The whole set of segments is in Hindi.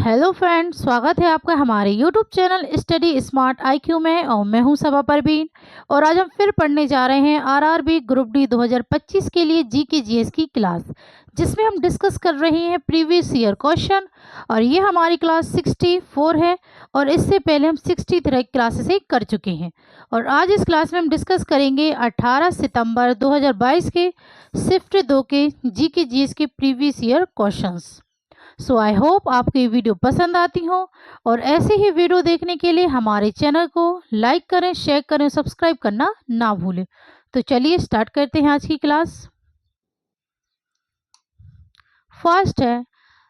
हेलो फ्रेंड्स, स्वागत है आपका हमारे YouTube channel study smart IQ में। और मैं हूं सबा परवीन। और आज हम फिर पढ़ने जा रहे हैं आरआरबी ग्रुप डी 2025 के लिए जी के जीएस की क्लास, जिसमें हम डिस्कस कर रहे हैं प्रीवियस ईयर क्वेश्चन। और ये हमारी क्लास 64 है और इससे पहले हम 63 क्लासेस कर चुके हैं। और आज इस क्लास में हम डिस्कस करेंगे 18 सितंबर 2022 के शिफ्ट 2 के जी के जीएस के previous year questions. So I hope आपको ये वीडियो पसंद आती हो। और ऐसे ही वीडियो देखने के लिए हमारे चैनल को लाइक करें, शेयर करें, सब्सक्राइब करना ना भूलें। तो चलिए स्टार्ट करते हैं आज की क्लास। फर्स्ट है,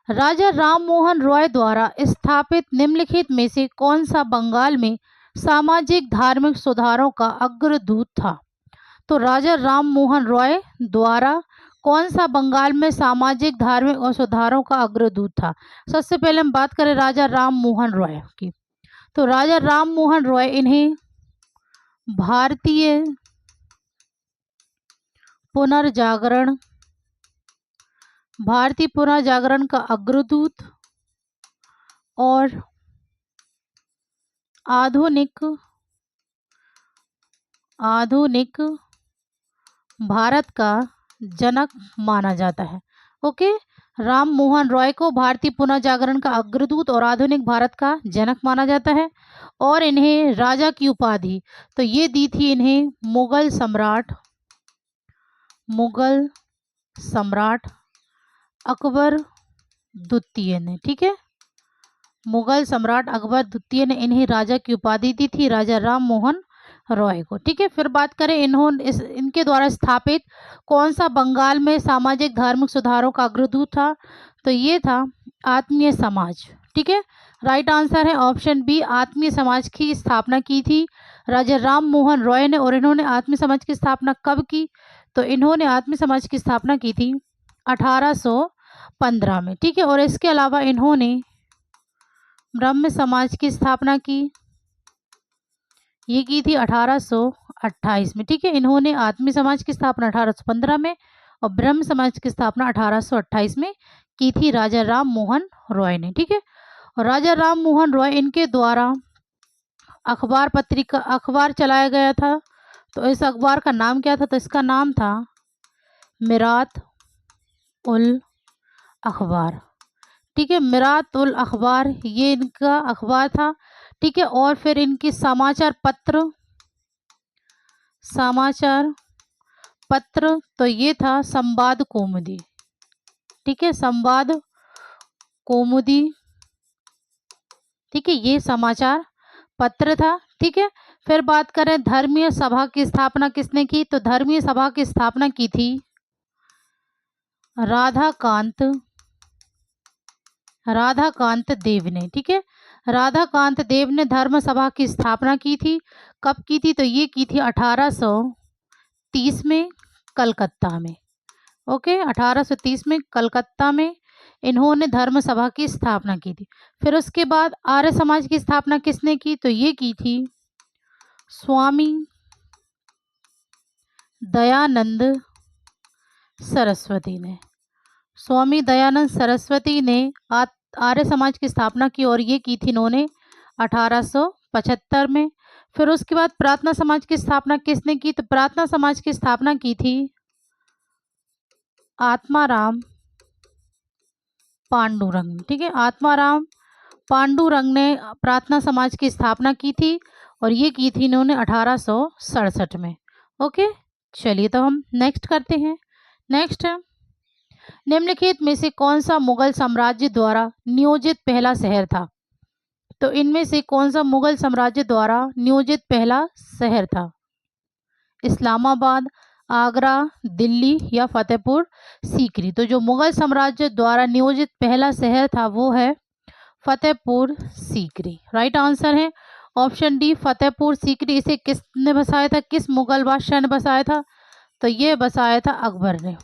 राजा राम मोहन रॉय द्वारा स्थापित निम्नलिखित में से कौन सा बंगाल में सामाजिक धार्मिक सुधारों का अग्रदूत था। तो राजा राम मोहन रॉय द्वारा कौन सा बंगाल में सामाजिक धार्मिक और सुधारों का अग्रदूत था। सबसे पहले हम बात करें राजा राम मोहन रॉय की। तो राजा राम मोहन रॉय इन्हें भारतीय पुनर्जागरण का अग्रदूत और आधुनिक भारत का जनक माना जाता है। ओके, राम मोहन रॉय को भारतीय पुनर्जागरण का अग्रदूत और आधुनिक भारत का जनक माना जाता है। और इन्हें राजा की उपाधि तो ये दी थी इन्हें मुगल सम्राट अकबर द्वितीय ने। ठीक है, मुगल सम्राट अकबर द्वितीय ने इन्हें राजा की उपाधि दी थी, राजा राम मोहन रॉय को। ठीक है, फिर बात करें इनके द्वारा स्थापित कौन सा बंगाल में सामाजिक धार्मिक सुधारों का अग्रदूत था। तो ये था आत्मीय समाज। ठीक है, राइट आंसर है ऑप्शन बी, आत्मीय समाज की स्थापना की थी राजा राम मोहन रॉय ने। और इन्होंने आत्मीय समाज की स्थापना कब की। तो इन्होंने आत्मीय समाज की स्थापना की थी 1815 में। ठीक है, और इसके अलावा इन्होंने ब्रह्म समाज की स्थापना की, ये की थी 1828 में। ठीक है, इन्होंने आत्मीय समाज की स्थापना 1815 में और ब्रह्म समाज की स्थापना 1828 में की थी राजा राम मोहन रॉय ने। ठीक है, और राजा राम मोहन रॉय इनके द्वारा अखबार चलाया गया था। तो इस अखबार का नाम क्या था। तो इसका नाम था मिरात उल अखबार। ठीक है, मिरात उल अखबार ये इनका अखबार था। ठीक है, और फिर इनकी समाचार पत्र तो ये था संवाद कौमुदी। ठीक है, संवाद कौमुदी। ठीक है, ये समाचार पत्र था। ठीक है, फिर बात करें धर्मीय सभा की स्थापना किसने की। तो धर्मीय सभा की स्थापना की थी राधाकांत देव ने। ठीक है, राधाकांत देव ने धर्म सभा की स्थापना की थी। कब की थी। तो ये की थी 1830 में कलकत्ता में। ओके, 1830 में कलकत्ता में इन्होंने धर्म सभा की स्थापना की थी। फिर उसके बाद आर्य समाज की स्थापना किसने की। तो ये की थी स्वामी दयानंद सरस्वती ने। स्वामी दयानंद सरस्वती ने आर्य समाज की स्थापना की और ये की थी इन्होंने 1875 में। फिर उसके बाद प्रार्थना समाज की स्थापना किसने की। तो प्रार्थना समाज की स्थापना की थी आत्माराम पांडुरंग। ठीक है, आत्माराम पांडुरंग ने प्रार्थना समाज की स्थापना की थी और ये की थी इन्होंने 1867 में। ओके, चलिए तो हम नेक्स्ट करते हैं। नेक्स्ट है, निम्नलिखित में से कौन सा मुगल साम्राज्य द्वारा नियोजित पहला शहर था। तो इनमें से कौन सा मुगल साम्राज्य द्वारा नियोजित पहला शहर था। इस्लामाबाद, आगरा, दिल्ली या फतेहपुर सीकरी। तो जो मुगल साम्राज्य द्वारा नियोजित पहला शहर था वो है फतेहपुर सीकरी। राइट आंसर है ऑप्शन डी, फतेहपुर सीकरी। इसे किसने बसाया था, किस मुगल बादशाह ने बसाया था। तो ये बसाया था अकबर ने।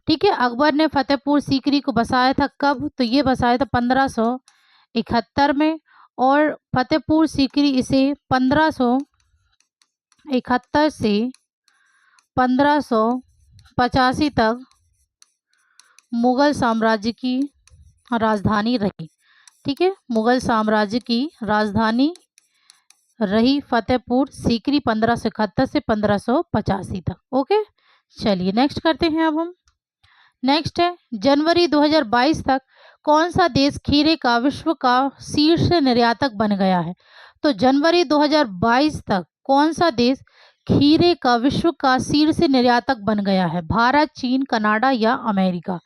ठीक है, अकबर ने फतेहपुर सीकरी को बसाया था कब। तो ये बसाया था 1571 में। और फतेहपुर सीकरी इसे 1571 से 1585 तक मुगल साम्राज्य की राजधानी रही। ठीक है, मुगल साम्राज्य की राजधानी रही फतेहपुर सीकरी 1571 से 1585 तक। ओके, चलिए नेक्स्ट करते हैं अब हम। नेक्स्ट है जनवरी 2022 तक कौन सा देश खीरे का विश्व का शीर्ष निर्यातक बन गया है? तो जनवरी 2022 तक कौन सा देश खीरे का विश्व का शीर्ष निर्यातक बन गया है? भारत, चीन, कनाडा या अमेरिका?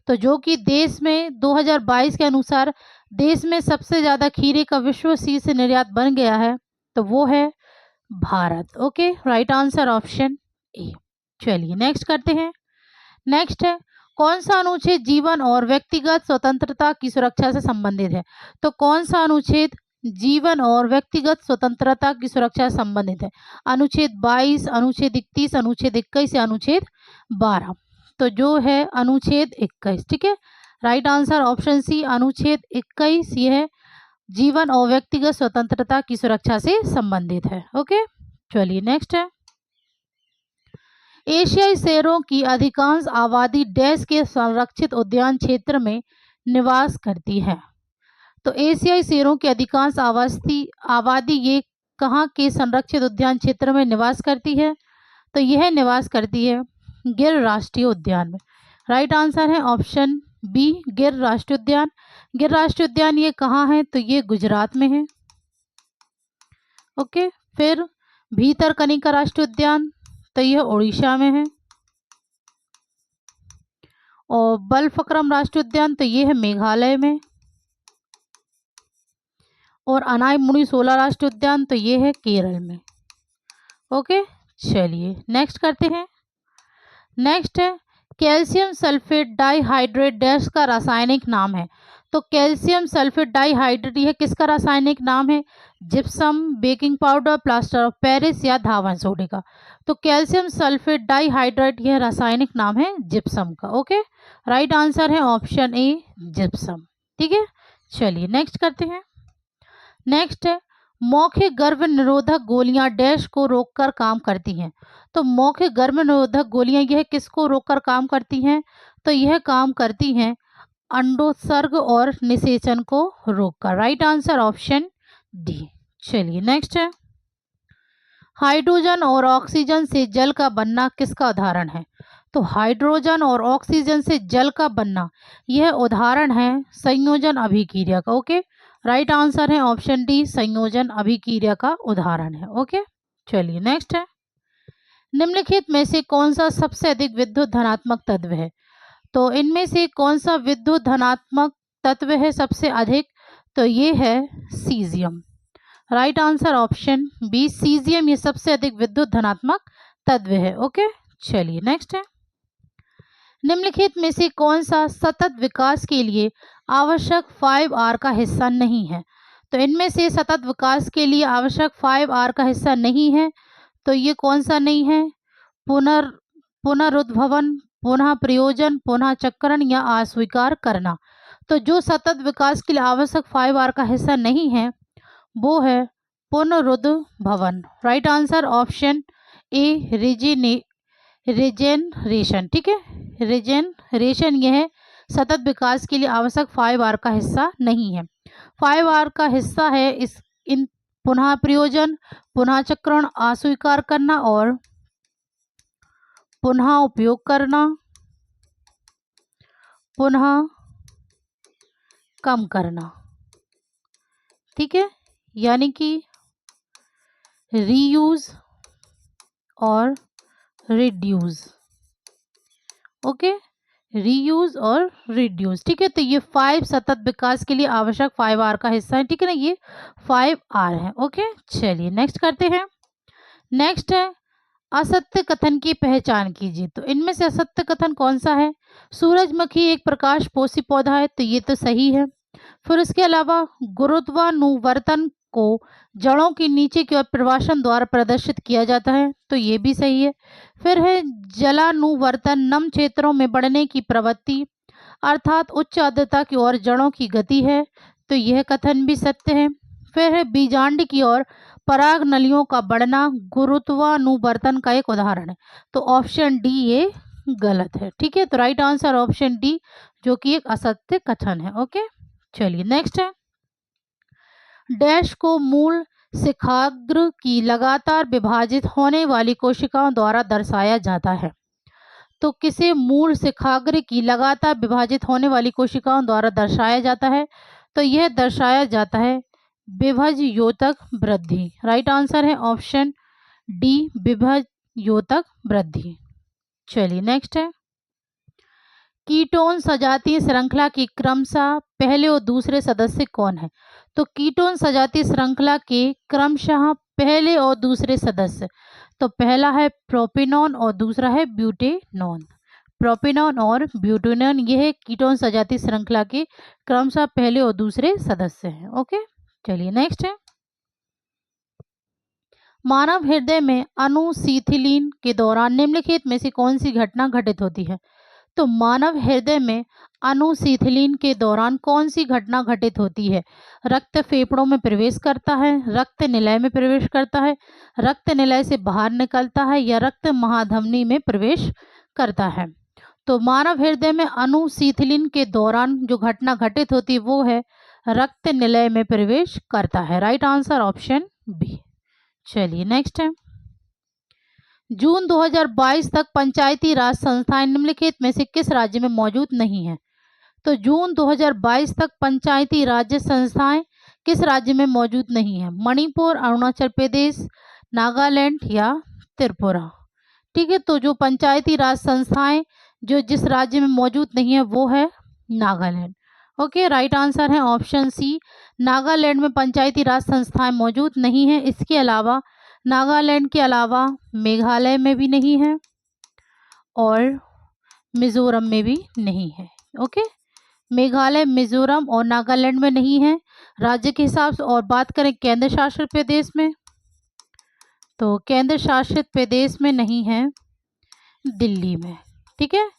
तो जो कि देश में 2022 के अनुसार देश में सबसे ज़्यादा खीरे का विश्व शीर्ष निर्यात बन गया है, तो वो है Bharat. Okay, right answer option ए। चलिए नेक्स्ट करते हैं। नेक्स्ट है कौन सा अनुच्छेद जीवन और व्यक्तिगत स्वतंत्रता की सुरक्षा से संबंधित है? तो कौन सा अनुच्छेद जीवन और व्यक्तिगत स्वतंत्रता की सुरक्षा से संबंधित है? अनुच्छेद 22, अनुच्छेद 31, अनुच्छेद 21 या अनुच्छेद 12? तो जो है अनुच्छेद 21। ठीक है, राइट आंसर ऑप्शन सी अनुच्छेद 21, ये है जीवन और व्यक्तिगत स्वतंत्रता की सुरक्षा से संबंधित है। ओके, चलिए नेक्स्ट है एशियाई शेरों की अधिकांश आबादी डैश के संरक्षित उद्यान क्षेत्र में निवास करती है? तो एशियाई शेरों की अधिकांश आबादी ये कहाँ के संरक्षित उद्यान क्षेत्र में निवास करती है? तो यह निवास करती है गिर राष्ट्रीय उद्यान में। राइट आंसर है ऑप्शन बी गिर राष्ट्रीय उद्यान। गिर राष्ट्रीय उद्यान ये कहाँ है? तो ये गुजरात में है। ओके, फिर भीतरकनिका राष्ट्रीय उद्यान, तो यह उड़ीसा में है। और बलफक्रम राष्ट्रीय उद्यान, तो ये है मेघालय में। और अनाई मुनि 16 राष्ट्रीय उद्यान, तो ये है केरल में। ओके, चलिए नेक्स्ट करते हैं। नेक्स्ट है कैल्शियम सल्फेट डाइहाइड्रेट डैश का रासायनिक नाम है? तो कैल्शियम सल्फेट डाइहाइड्रेट यह किसका रासायनिक नाम है? Gypsum, baking powder, plaster of Paris या धावन सोडे का? तो कैल्शियम सल्फेट डाइहाइड्रेट यह रासायनिक नाम है जिप्सम का। ओके, राइट आंसर है ऑप्शन ए जिप्सम। ठीक है, चलिए नेक्स्ट करते हैं। नेक्स्ट है मौखिक गर्भ निरोधक गोलियां डैश को रोककर काम करती हैं? तो मौखिक गर्भ निरोधक गोलियां यह किसको रोककर काम करती हैं? तो यह काम करती हैं अंडोत्सर्ग और निषेचन को रोककर। Right answer option D. चलिए नेक्स्ट है हाइड्रोजन और ऑक्सीजन से जल का बनना किसका उदाहरण है? तो हाइड्रोजन और ऑक्सीजन से जल का बनना यह उदाहरण है संयोजन अभिक्रिया का। ओके, राइट आंसर है ऑप्शन डी संयोजन अभिक्रिया का उदाहरण है। ओके, चलिए नेक्स्ट है निम्नलिखित में से कौन सा सबसे अधिक विद्युत धनात्मक तत्व है? तो इनमें से कौन सा विद्युत धनात्मक तत्व है सबसे अधिक? तो ये है caesium. Right answer option B caesium ये सबसे अधिक विद्युत धनात्मक तत्व है। ओके, चलिए नेक्स्ट है निम्नलिखित में से कौन सा सतत विकास के लिए आवश्यक 5R का हिस्सा नहीं है? तो इनमें से सतत विकास के लिए आवश्यक 5R का हिस्सा नहीं है, तो ये कौन सा नहीं है? पुनरुद्भवन, पुनः प्रयोजन, पुनः चक्रण या अस्वीकार करना। तो जो सतत विकास के लिए आवश्यक 5R का हिस्सा नहीं है वो है पुनरुद्भवन। Right answer option A regeneration. ठीक है, रिजेनरेशन यह सतत विकास के लिए आवश्यक 5R का हिस्सा नहीं है। 5R का हिस्सा है इन पुनः प्रयोजन, पुनः चक्रण, अस्वीकार करना और पुनः उपयोग करना, पुनः कम करना। ठीक है, यानी कि रीयूज और रिड्यूस। ओके, रीयूज और रिड्यूस। ठीक है, तो ये 5 सतत विकास के लिए आवश्यक 5R का हिस्सा है। ठीक है ना, ये 5R है। ओके, चलिए नेक्स्ट करते हैं। नेक्स्ट है असत्य कथन की पहचान कीजिए। तो इनमें से असत्य कथन कौन सा है? सूरजमुखी एक प्रकाश पोषी पौधा है, तो ये तो सही है। फिर इसके अलावा गुरुत्वानुवर्तन को जड़ों के नीचे की ओर प्रवासन द्वारा प्रदर्शित किया जाता है, तो ये भी सही है। फिर है जलानुवर्तन नम क्षेत्रों में बढ़ने की प्रवृत्ति अर्थात उच्च आर्द्रता की ओर जड़ों की गति है, तो यह कथन भी सत्य है। फिर है बीजांड की ओर पराग नलियों का बढ़ना गुरुत्वानुवर्तन का एक उदाहरण है, तो ऑप्शन डी ये गलत है। ठीक है, तो राइट आंसर ऑप्शन डी, जो कि एक असत्य कथन है। ओके, चलिए नेक्स्ट है, डैश को मूल शिखाग्र की लगातार विभाजित होने वाली कोशिकाओं द्वारा दर्शाया जाता है। तो किसे मूल शिखाग्र की लगातार विभाजित होने वाली कोशिकाओं द्वारा दर्शाया जाता है? तो यह दर्शाया जाता है विभज योतक वृद्धि। राइट आंसर है ऑप्शन डी, विभज योतक वृद्धि। चलिए नेक्स्ट है, कीटोन सजातीय श्रृंखला की क्रमशः पहले और दूसरे सदस्य कौन है? तो कीटोन सजातीय श्रृंखला के क्रमशः पहले और दूसरे सदस्य, तो पहला है प्रोपिनॉन और दूसरा है ब्यूटेनॉन। प्रोपिनॉन और ब्यूटेनॉन ये है कीटोन सजातीय श्रृंखला के क्रमशः पहले और दूसरे सदस्य हैं। ओके, चलिए नेक्स्ट है, मानव हृदय में अनुशीतलीन के दौरान निम्नलिखित में से कौन सी घटना घटित होती है? तो मानव हृदय में अनुशीतलीन के दौरान कौन सी घटना घटित होती है? रक्त फेफड़ों में प्रवेश करता है, रक्त निलय में प्रवेश करता है, रक्त निलय से बाहर निकलता है, या रक्त महाधमनी में प्रवेश करता है? तो मानव हृदय में अनुशीतलीन के दौरान जो घटना घटित होती है वो है रक्त निलय में प्रवेश करता है। Right answer option B. चलिए नेक्स्ट है, जून 2022 तक पंचायती राज संस्थाएं निम्नलिखित में से किस राज्य में मौजूद नहीं है? तो जून 2022 तक पंचायती राज्य संस्थाएं किस राज्य में मौजूद नहीं है? मणिपुर, अरुणाचल प्रदेश, नागालैंड या त्रिपुरा। ठीक है, तो जो पंचायती राज संस्थाएं जो जिस राज्य में मौजूद नहीं है वो है नागालैंड। ओके, राइट आंसर है ऑप्शन सी, नागालैंड में पंचायती राज संस्थाएं मौजूद नहीं है। इसके अलावा नागालैंड के अलावा मेघालय में भी नहीं है और मिजोरम में भी नहीं है। ओके, मेघालय, मिजोरम और नागालैंड में नहीं है राज्य के हिसाब से। और बात करें केंद्र शासित प्रदेश में, तो केंद्र शासित प्रदेश में नहीं है, दिल्ली में। ठीक है,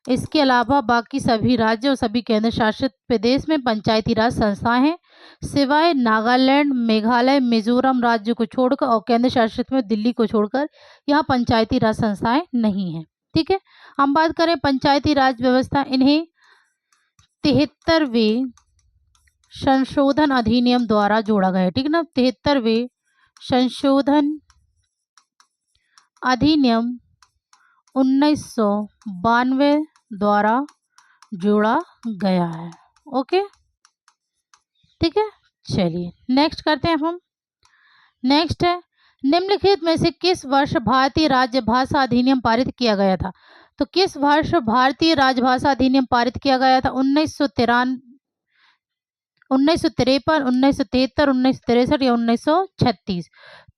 इसके अलावा बाकी सभी राज्य और सभी केंद्र शासित प्रदेश में पंचायती राज संस्थाएं हैं, सिवाय नागालैंड, मेघालय, मिजोरम राज्य को छोड़कर और केंद्र शासित में दिल्ली को छोड़कर यहाँ पंचायती राज संस्थाएं नहीं हैं। ठीक है, हम बात करें पंचायती राज व्यवस्था, इन्हें 73वें संशोधन अधिनियम द्वारा जोड़ा गया है। ठीक है ना, 73वें संशोधन अधिनियम 1992 द्वारा जोड़ा गया है। ओके, ठीक है, चलिए नेक्स्ट करते हैं हम। नेक्स्ट है, निम्नलिखित में से किस वर्ष भारतीय राजभाषा अधिनियम पारित किया गया था? तो किस वर्ष भारतीय राजभाषा अधिनियम पारित किया गया था? 1953, 1953, 1973, 1963 या 1936?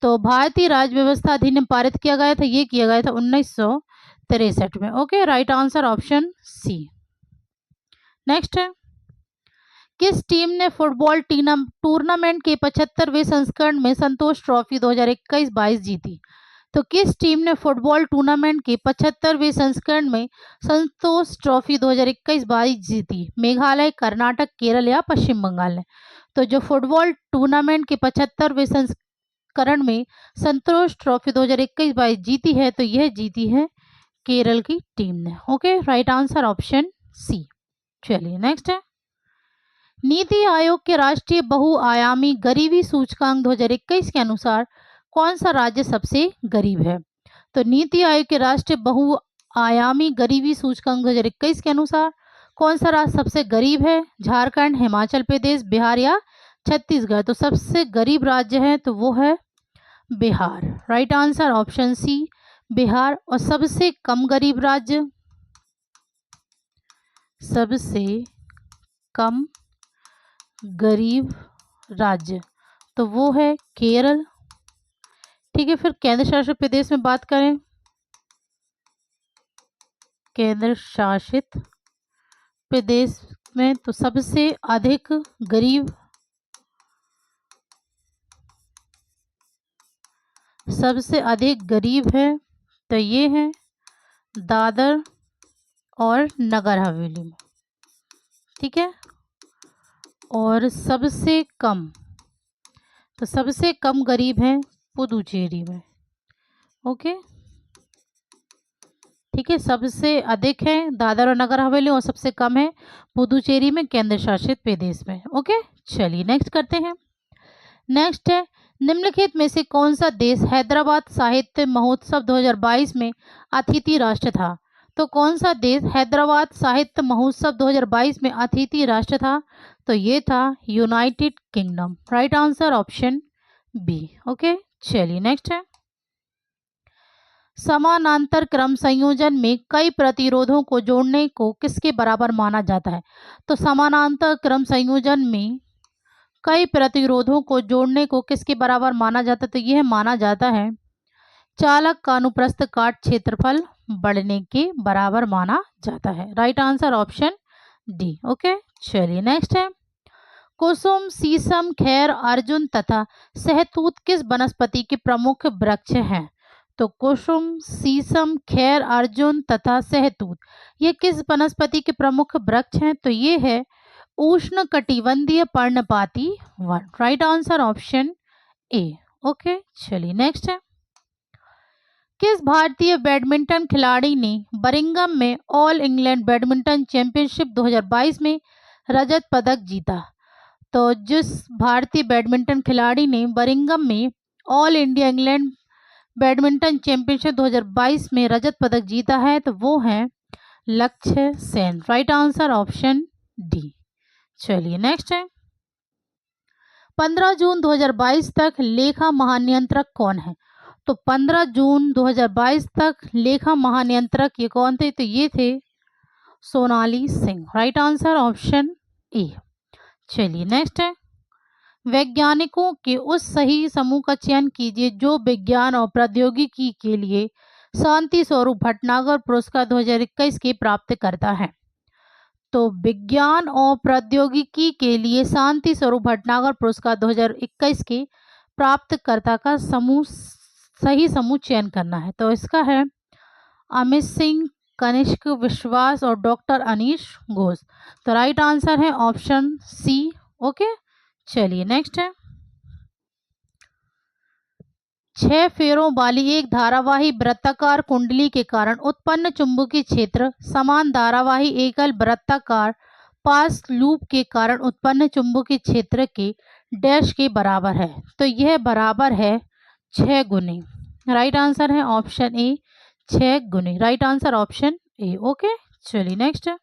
तो भारतीय राज व्यवस्था अधिनियम पारित किया गया था, ये किया गया था 1963 में। Okay, right answer option C. Next है, किस टीम ने फुटबॉल टूर्नामेंट के 75वें संस्करण में संतोष ट्रॉफी 2021-22 जीती? तो किस टीम ने फुटबॉल टूर्नामेंट के 75वें संस्करण में संतोष ट्रॉफी 2021-22 जीती? मेघालय, कर्नाटक, केरल या पश्चिम बंगाल ने? तो जो फुटबॉल टूर्नामेंट के 75वें संस्करण में संतोष ट्रॉफी 2021-22 जीती है, तो यह जीती है केरल की टीम ने। Okay, right answer option C. चलिए नेक्स्ट है, नीति आयोग के राष्ट्रीय बहुआयामी गरीबी सूचकांक 2021 के अनुसार कौन सा राज्य सबसे गरीब है? तो नीति आयोग के राष्ट्रीय बहुआयामी गरीबी सूचकांक 2021 के अनुसार कौन सा राज्य सबसे गरीब है? झारखंड, हिमाचल प्रदेश, बिहार या छत्तीसगढ़? तो सबसे गरीब राज्य है तो वो है Bihar. Right answer option C, Bihar. और सबसे कम गरीब राज्य, सबसे कम गरीब राज्य तो वो है केरल। ठीक है, फिर केंद्र शासित प्रदेश में बात करें, केंद्र शासित प्रदेश में तो सबसे अधिक गरीब, सबसे अधिक गरीब है तो ये है दादर और नगर हवेली में। ठीक है, और सबसे कम, तो सबसे कम गरीब है पुदुचेरी में। ओके, ठीक है, सबसे अधिक है दादर और नगर हवेली और सबसे कम है पुदुचेरी में, केंद्र शासित प्रदेश में। ओके, चलिए नेक्स्ट करते हैं। नेक्स्ट है, निम्नलिखित में से कौन सा देश हैदराबाद साहित्य महोत्सव 2022 में अतिथि राष्ट्र था? तो कौन सा देश हैदराबाद साहित्य महोत्सव 2022 में अतिथि राष्ट्र था? तो ये था United Kingdom. Right answer option B. Okay, चलिए नेक्स्ट है, समानांतर क्रम संयोजन में कई प्रतिरोधों को जोड़ने को किसके बराबर माना जाता है? तो समानांतर क्रम संयोजन में कई प्रतिरोधों को जोड़ने को किसके बराबर माना जाता है? तो यह माना जाता है चालक का अनुप्रस्थ काट क्षेत्रफल बढ़ने के बराबर माना जाता है। Right answer option D. Okay, चलिए नेक्स्ट है, कुसुम, शीशम, खैर, अर्जुन तथा सहतूत किस वनस्पति के प्रमुख वृक्ष हैं? तो कुसुम, शीशम, खैर, अर्जुन तथा सहतूत ये किस वनस्पति के प्रमुख वृक्ष हैं? तो ये है उष्ण कटिबंधीय पर्णपाती वन। राइट आंसर ऑप्शन ए। ओके, चलिए नेक्स्ट है, किस भारतीय बैडमिंटन खिलाड़ी ने बर्मिंघम में ऑल इंग्लैंड बैडमिंटन चैंपियनशिप 2022 में रजत पदक जीता? तो जिस भारतीय बैडमिंटन खिलाड़ी ने बर्मिंघम में all India England badminton championship 2022 में रजत पदक जीता है, तो वो है लक्ष्य Sen. Right answer option D. चलिए नेक्स्ट है, 15 जून 2022 तक लेखा महानियंत्रक कौन है? तो 15 जून 2022 तक लेखा महानियंत्रक ये कौन थे? तो ये थे Sonali Singh. Right answer option ए। चलिए नेक्स्ट है, वैज्ञानिकों के उस सही समूह का चयन कीजिए जो विज्ञान और प्रौद्योगिकी के लिए शांति स्वरूप भटनागर पुरस्कार 2021 के प्राप्त करता है। तो विज्ञान और प्रौद्योगिकी के लिए शांति स्वरूप भटनागर पुरस्कार 2021 के प्राप्तकर्ता का सही समूह चयन करना है। तो इसका है अमित सिंह, कनिष्क विश्वास और डॉक्टर अनीश घोष। तो राइट आंसर है ऑप्शन सी। ओके, चलिए नेक्स्ट है, 6 फेरों वाली एक धारावाही वृत्ताकार कुंडली के कारण उत्पन्न चुंबकीय क्षेत्र समान धारावाही एकल वृत्ताकार पास लूप के कारण उत्पन्न चुंबकीय क्षेत्र के डैश के बराबर है। तो यह बराबर है 6 गुने। राइट आंसर है ऑप्शन ए 6 गुने। राइट आंसर ऑप्शन ए। ओके, चलिए नेक्स्ट है,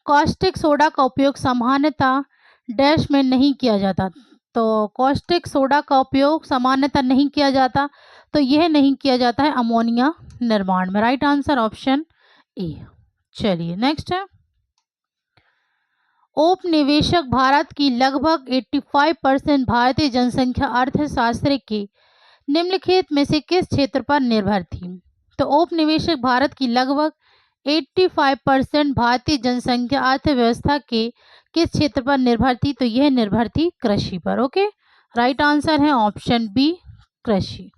कॉस्टिक सोडा का उपयोग सामान्यतः डैश में नहीं किया जाता। तो कॉस्टिक सोडा का उपयोग सामान्यतः नहीं किया जाता, तो यह नहीं किया जाता है अमोनिया निर्माण में। राइट आंसर ऑप्शन ए। चलिए नेक्स्ट है, औपनिवेशिक भारत की लगभग 85% भारतीय जनसंख्या अर्थशास्त्र के निम्नलिखित में से किस क्षेत्र पर निर्भर थी? तो औपनिवेशिक भारत की लगभग 85% भारतीय जनसंख्या अर्थव्यवस्था के किस क्षेत्र पर निर्भर थी? तो यह निर्भर थी कृषि पर। ओके, राइट आंसर है ऑप्शन बी कृषि।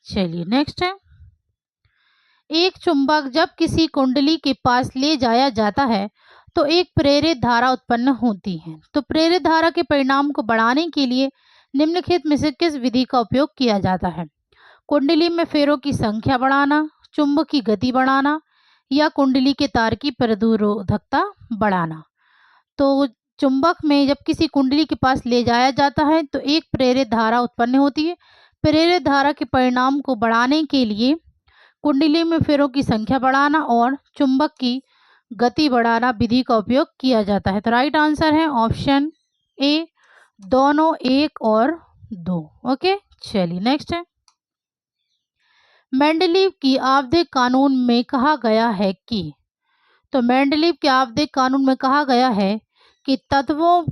चलिए नेक्स्ट है, एक चुंबक जब किसी कुंडली के पास ले जाया जाता है तो एक प्रेरित धारा उत्पन्न होती है। तो प्रेरित धारा के परिणाम को बढ़ाने के लिए निम्नलिखित में से किस विधि का उपयोग किया जाता है? कुंडली में फेरों की संख्या बढ़ाना, चुंबक की गति बढ़ाना या कुंडली के तार की प्रतिरोधकता बढ़ाना। तो चुंबक में जब किसी कुंडली के पास ले जाया जाता है तो एक प्रेरित धारा उत्पन्न होती है। प्रेरित धारा के परिणाम को बढ़ाने के लिए कुंडली में फेरों की संख्या बढ़ाना और चुंबक की गति बढ़ाना विधि का उपयोग किया जाता है। तो राइट आंसर है ऑप्शन ए दोनों, 1 और 2। ओके, चलिए नेक्स्ट है, मेंडलीव की आवधिक कानून में कहा गया है कि तो मेंडलीव के आवधिक कानून में कहा गया है कि तत्वों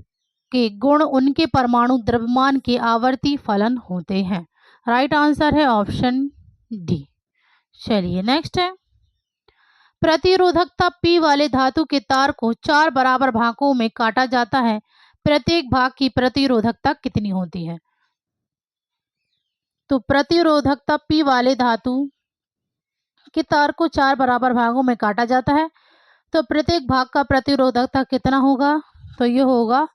के गुण उनके परमाणु द्रव्यमान के आवर्ती फलन होते हैं। राइट आंसर है ऑप्शन डी। चलिए नेक्स्ट है, प्रतिरोधकता P वाले धातु के तार को 4 बराबर भागों में काटा जाता है, प्रत्येक भाग की प्रतिरोधकता कितनी होती है? तो प्रतिरोधकता P वाले धातु के तार को 4 बराबर भागों में काटा जाता है, तो प्रत्येक भाग का प्रतिरोधकता कितना होगा? तो ये होगा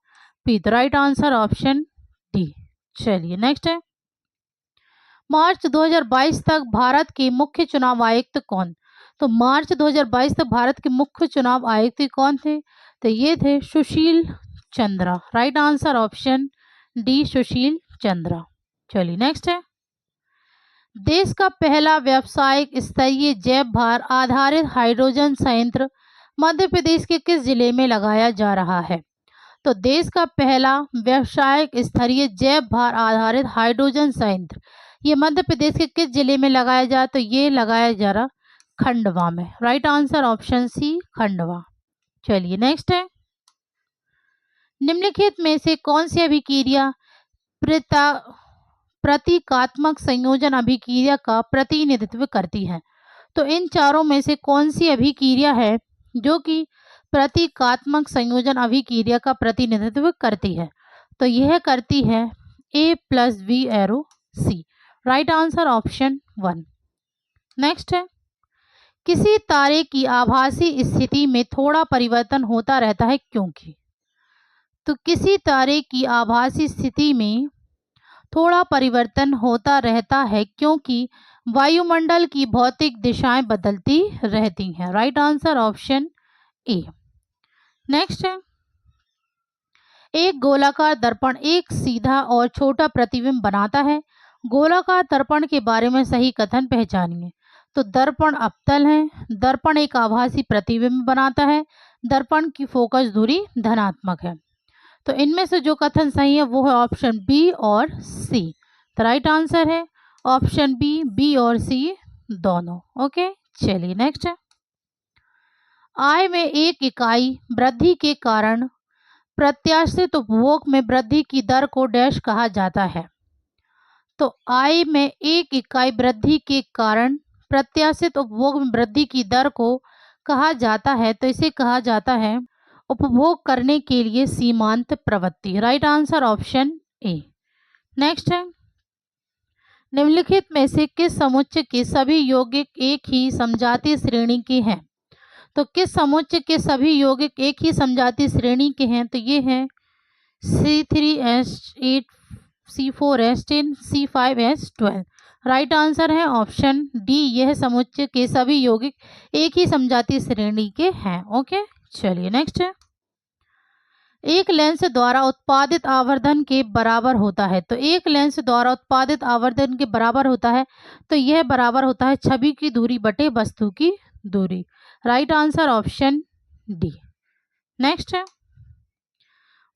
P। Right answer option D. चलिए नेक्स्ट है, मार्च 2022 तक भारत के मुख्य चुनाव आयुक्त कौन? तो मार्च 2022 तक भारत के मुख्य चुनाव आयुक्त कौन थे? तो ये थे Sushil Chandra. Right answer option D, Sushil Chandra. चलिए नेक्स्ट है, देश का पहला व्यावसायिक स्तरीय जैव भार आधारित हाइड्रोजन संयंत्र मध्य प्रदेश के किस जिले में लगाया जा रहा है? तो देश का पहला व्यावसायिक स्तरीय जैव भार आधारित हाइड्रोजन संयंत्र ये मध्य प्रदेश के किस जिले में लगाया जा? तो ये लगाया जा रहा खंडवा में। Right answer option C, Khandwa. चलिए नेक्स्ट है, निम्नलिखित में से कौन सी अभिक्रिया प्रतीकात्मक संयोजन अभिक्रिया का प्रतिनिधित्व करती है? तो इन चारों में से कौन सी अभिक्रिया है जो कि प्रतीकात्मक संयोजन अभिक्रिया का प्रतिनिधित्व करती है? तो यह करती है A+B arrow C। Right answer option 1। Next है, किसी तारे की आभासी स्थिति में थोड़ा परिवर्तन होता रहता है क्योंकि? तो किसी तारे की आभासी स्थिति में थोड़ा परिवर्तन होता रहता है क्योंकि वायुमंडल की भौतिक दिशाएं बदलती रहती हैं। राइट आंसर ऑप्शन ए। नेक्स्ट है, एक गोलाकार दर्पण एक सीधा और छोटा प्रतिबिंब बनाता है। गोलाकार दर्पण के बारे में सही कथन पहचानिए। तो दर्पण अवतल है, दर्पण एक आभासी प्रतिबिंब बनाता है, दर्पण की फोकस दूरी धनात्मक है। तो इनमें से जो कथन सही है वो है ऑप्शन बी और सी। तो राइट आंसर है ऑप्शन बी और सी दोनों। ओके, चलिए नेक्स्ट है, आय में एक इकाई वृद्धि के कारण प्रत्याशित उपभोग में वृद्धि की दर को डैश कहा जाता है। तो आय में एक इकाई वृद्धि के कारण प्रत्याशित उपभोग में वृद्धि की दर को कहा जाता है। तो इसे कहा जाता है उपभोग करने के लिए सीमांत प्रवृत्ति। राइट आंसर ऑप्शन ए। नेक्स्ट है, निम्नलिखित में से किस समुच्चय के सभी यौगिक एक ही समजातीय श्रेणी के हैं? तो किस समुच्चय के सभी यौगिक एक ही समजातीय श्रेणी के हैं? तो ये हैं C3H8, C4H10, C5H12। Right answer है ऑप्शन डी, यह समुच्चय के सभी यौगिक एक ही समजातीय श्रेणी के हैं। ओके, चलिए नेक्स्ट है, एक लेंस द्वारा उत्पादित आवर्धन के बराबर होता है। तो एक लेंस द्वारा उत्पादित आवर्धन के बराबर होता है, तो यह बराबर होता है छवि की दूरी बटे वस्तु की दूरी। Right answer option D. Next है,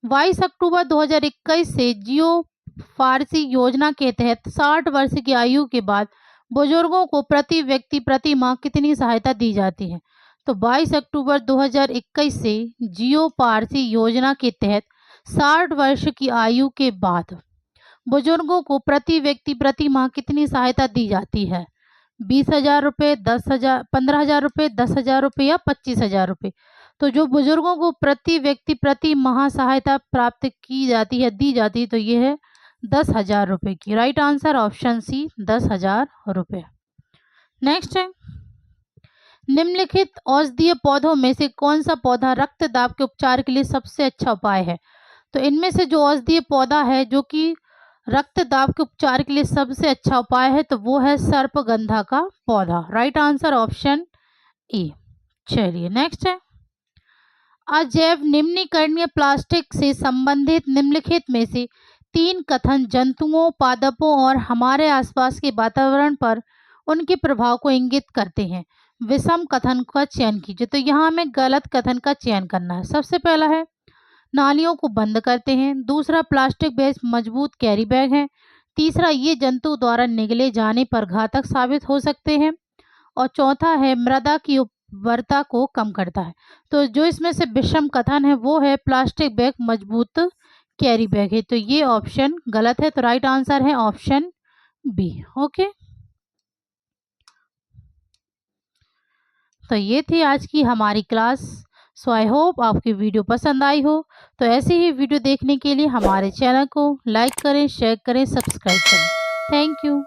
22 अक्टूबर 2021 से जियो फारसी योजना के तहत 60 वर्ष की आयु के बाद बुजुर्गों को प्रति व्यक्ति प्रति माह कितनी सहायता दी जाती है? तो 22 अक्टूबर 2021 से जियो फारसी योजना के तहत 60 वर्ष की आयु के बाद बुजुर्गों को प्रति व्यक्ति प्रति माह कितनी सहायता दी जाती है? 20,000 रुपये, 10,000, 15,000 रुपये, 10,000 रुपये या 25,000 रुपये। तो जो बुजुर्गों को प्रति व्यक्ति प्रति माह सहायता प्राप्त की जाती है, दी जाती है, तो ये है 10,000 रुपये की। राइट आंसर ऑप्शन सी, 10,000 रुपये। नेक्स्ट है, निम्नलिखित औषधीय पौधों में से कौन सा पौधा रक्तदाब के उपचार के लिए सबसे अच्छा उपाय है? तो इनमें से जो औषधीय पौधा है जो कि रक्तदाब के उपचार के लिए सबसे अच्छा उपाय है, तो वो है सर्पगंधा का पौधा। राइट आंसर ऑप्शन ए। चलिए नेक्स्ट है, अजैव निम्नीकरणीय प्लास्टिक से संबंधित निम्नलिखित में से 3 कथन जंतुओं, पादपों और हमारे आसपास के वातावरण पर उनके प्रभाव को इंगित करते हैं। विषम कथन का चयन कीजिए। तो यहाँ हमें गलत कथन का चयन करना है। सबसे पहला है नालियों को बंद करते हैं। दूसरा, प्लास्टिक बैग मजबूत कैरी बैग है। तीसरा, ये जंतु द्वारा निगले जाने पर घातक साबित हो सकते हैं। और चौथा है मृदा की उर्वरता को कम करता है। तो जो इसमें से विषम कथन है वो है प्लास्टिक बैग मजबूत कैरी बैग है। तो ये ऑप्शन गलत है। तो राइट आंसर है ऑप्शन बी। ओके, तो ये थी आज की हमारी क्लास। सो आई होप आपकी वीडियो पसंद आई हो। तो ऐसे ही वीडियो देखने के लिए हमारे चैनल को लाइक करें, शेयर करें, सब्सक्राइब करें। Thank you.